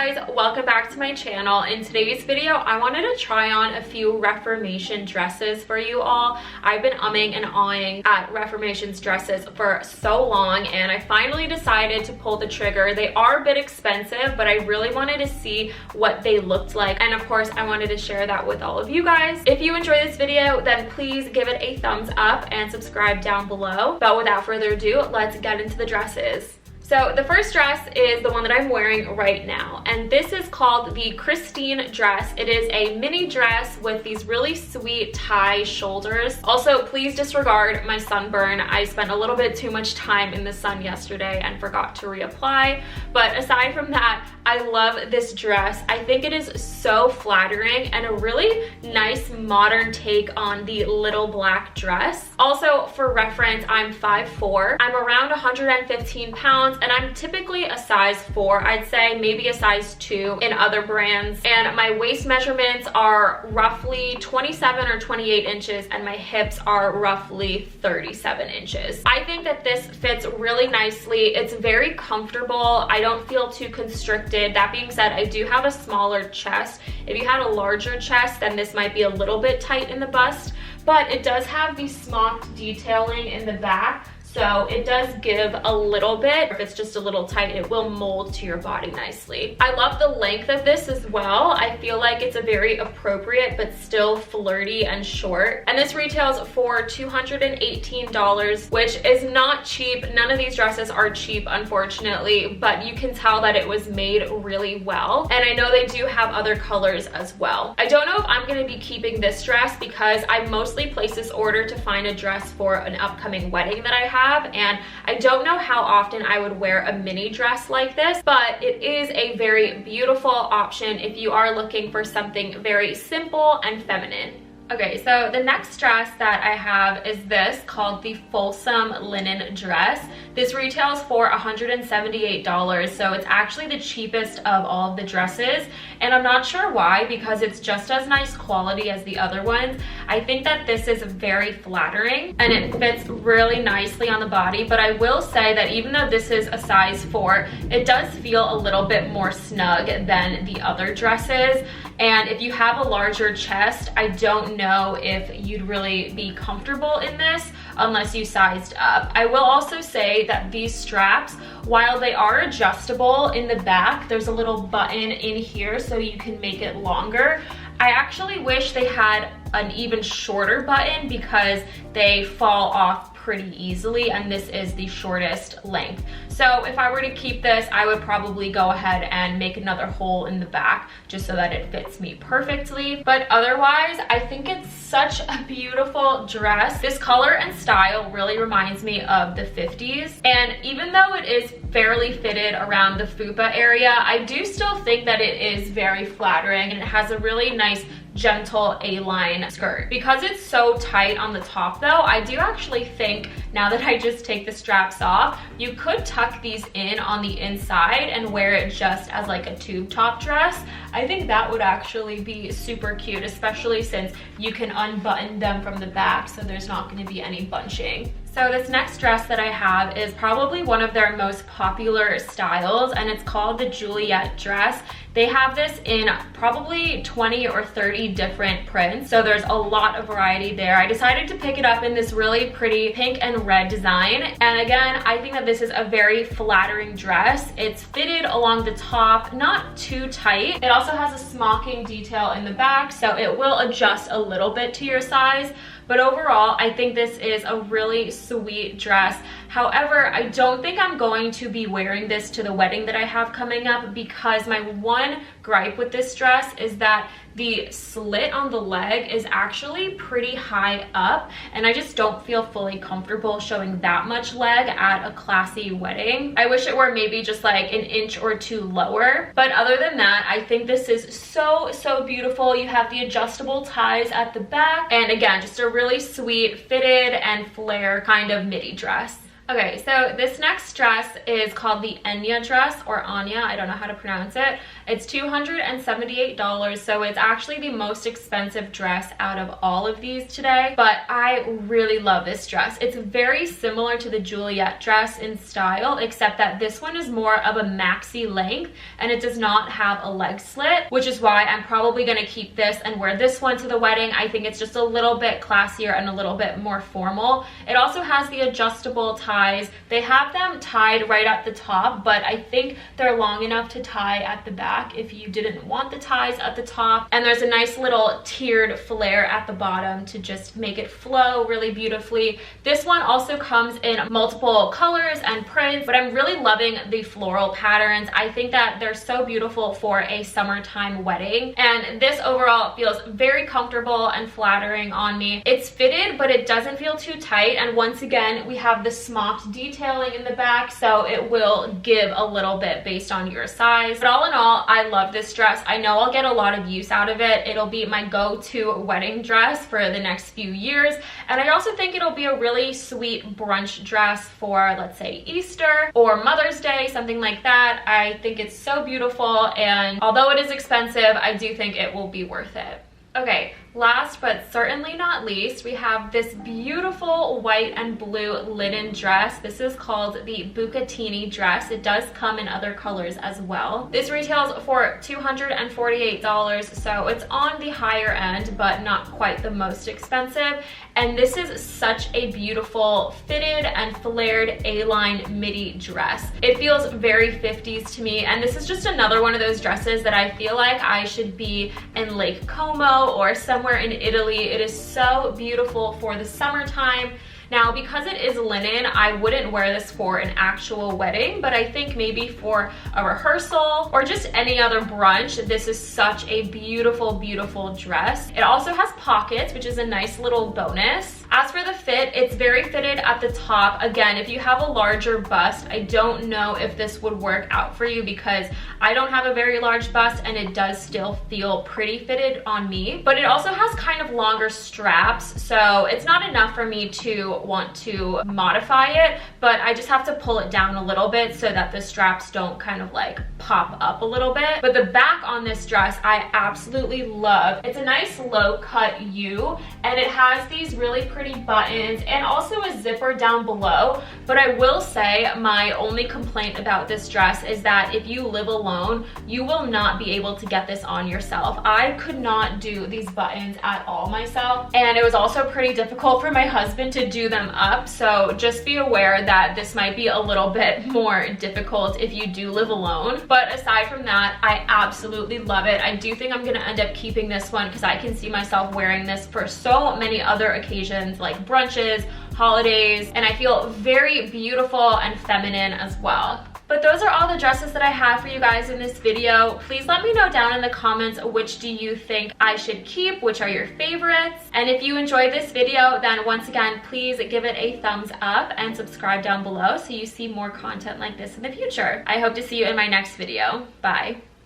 guys, welcome back to my channel. In today's video, I wanted to try on a few Reformation dresses for you all. I've been umming and ahhing at Reformation's dresses for so long, and I finally decided to pull the trigger. They are a bit expensive, but I really wanted to see what they looked like, and of course I wanted to share that with all of you guys. If you enjoy this video, then please give it a thumbs up and subscribe down below. But without further ado, let's get into the dresses. So the first dress is the one that I'm wearing right now, and this is called the Christine dress. It is a mini dress with these really sweet tie shoulders. Also, please disregard my sunburn. I spent a little bit too much time in the sun yesterday and forgot to reapply. But aside from that, I love this dress. I think it is so flattering and a really nice modern take on the little black dress. Also, for reference, I'm 5'4". I'm around 115 pounds, and I'm typically a size 4. I'd say maybe a size 2 in other brands. And my waist measurements are roughly 27 or 28 inches, and my hips are roughly 37 inches. I think that this fits really nicely. It's very comfortable. I don't feel too constricted. That being said, I do have a smaller chest. If you had a larger chest, then this might be a little bit tight in the bust, but it does have the smocked detailing in the back. So it does give a little bit. If it's just a little tight, it will mold to your body nicely. I love the length of this as well. I feel like it's a very appropriate but still flirty and short. And this retails for $218, which is not cheap. None of these dresses are cheap, unfortunately, but you can tell that it was made really well. And I know they do have other colors as well. I don't know if I'm gonna be keeping this dress because I mostly place this order to find a dress for an upcoming wedding that I have. And I don't know how often I would wear a mini dress like this, but it is a very beautiful option if you are looking for something very simple and feminine. Okay, so the next dress that I have is this, called the Folsom linen dress. This retails for $178, so it's actually the cheapest of all of the dresses, and I'm not sure why, because it's just as nice quality as the other ones. I think that this is very flattering and it fits really nicely on the body, but I will say that even though this is a size 4, it does feel a little bit more snug than the other dresses. And if you have a larger chest, I don't know if you'd really be comfortable in this unless you sized up. I will also say that these straps, while they are adjustable in the back, there's a little button in here so you can make it longer. I actually wish they had an even shorter button because they fall off pretty easily, and this is the shortest length. So if I were to keep this, I would probably go ahead and make another hole in the back just so that it fits me perfectly. But otherwise, I think it's such a beautiful dress. This color and style really reminds me of the 50s. And even though it is fairly fitted around the fupa area, I do still think that it is very flattering, and it has a really nice gentle A-line skirt. Because it's so tight on the top though, I do actually think, now that I just take the straps off, you could tuck these in on the inside and wear it just as like a tube top dress. I think that would actually be super cute, especially since you can unbutton them from the back, so there's not going to be any bunching. So this next dress that I have is probably one of their most popular styles, and it's called the Juliet dress. They have this in probably 20 or 30 different prints, so there's a lot of variety there. I decided to pick it up in this really pretty pink and red design, and again, I think that this is a very flattering dress. It's fitted along the top, not too tight. It also has a smocking detail in the back, so it will adjust a little bit to your size. But overall, I think this is a really sweet dress. However, I don't think I'm going to be wearing this to the wedding that I have coming up, because my one gripe with this dress is that the slit on the leg is actually pretty high up, and I just don't feel fully comfortable showing that much leg at a classy wedding. I wish it were maybe just like an inch or 2 lower, but other than that, I think this is so beautiful. You have the adjustable ties at the back, and again, just a really sweet fitted and flare kind of midi dress. Okay, so this next dress is called the Enya dress, or Anya, I don't know how to pronounce it. It's $278, so it's actually the most expensive dress out of all of these today, but I really love this dress. It's very similar to the Juliet dress in style, except that this one is more of a maxi length, and it does not have a leg slit, which is why I'm probably gonna keep this and wear this one to the wedding. I think it's just a little bit classier and a little bit more formal. It also has the adjustable tie. They have them tied right at the top, but I think they're long enough to tie at the back if you didn't want the ties at the top. And there's a nice little tiered flare at the bottom to just make it flow really beautifully. This one also comes in multiple colors and prints, but I'm really loving the floral patterns. I think that they're so beautiful for a summertime wedding, and this overall feels very comfortable and flattering on me. It's fitted, but it doesn't feel too tight, and once again we have the small detailing in the back, so it will give a little bit based on your size. But all in all, I love this dress. I know I'll get a lot of use out of it. It'll be my go-to wedding dress for the next few years, and I also think it'll be a really sweet brunch dress for, let's say, Easter or Mother's Day, something like that. I think it's so beautiful, and although it is expensive, I do think it will be worth it. Okay, last but certainly not least, we have this beautiful white and blue linen dress. This is called the Bucatini dress. It does come in other colors as well. This retails for $248, so it's on the higher end, but not quite the most expensive. And this is such a beautiful fitted and flared A-line midi dress. It feels very 50s to me, and this is just another one of those dresses that I feel like I should be in Lake Como or somewhere in Italy. It is so beautiful for the summertime. Now, because it is linen, I wouldn't wear this for an actual wedding, but I think maybe for a rehearsal or just any other brunch, this is such a beautiful, beautiful dress. It also has pockets, which is a nice little bonus. As for the fit, it's very fitted at the top. Again, if you have a larger bust, I don't know if this would work out for you because I don't have a very large bust and it does still feel pretty fitted on me. But it also has kind of longer straps, so it's not enough for me to want to modify it, but I just have to pull it down a little bit so that the straps don't kind of like pop up a little bit. But the back on this dress, I absolutely love. It's a nice low cut U, and it has these really pretty buttons and also a zipper down below. But I will say my only complaint about this dress is that if you live alone, you will not be able to get this on yourself. I could not do these buttons at all myself, and it was also pretty difficult for my husband to do them up, so just be aware that this might be a little bit more difficult if you do live alone. But aside from that, I absolutely love it. I do think I'm gonna end up keeping this one because I can see myself wearing this for so many other occasions like brunches, holidays, and I feel very beautiful and feminine as well. But those are all the dresses that I have for you guys in this video. Please let me know down in the comments which do you think I should keep, which are your favorites. And if you enjoyed this video, then once again, please give it a thumbs up and subscribe down below so you see more content like this in the future. I hope to see you in my next video. Bye.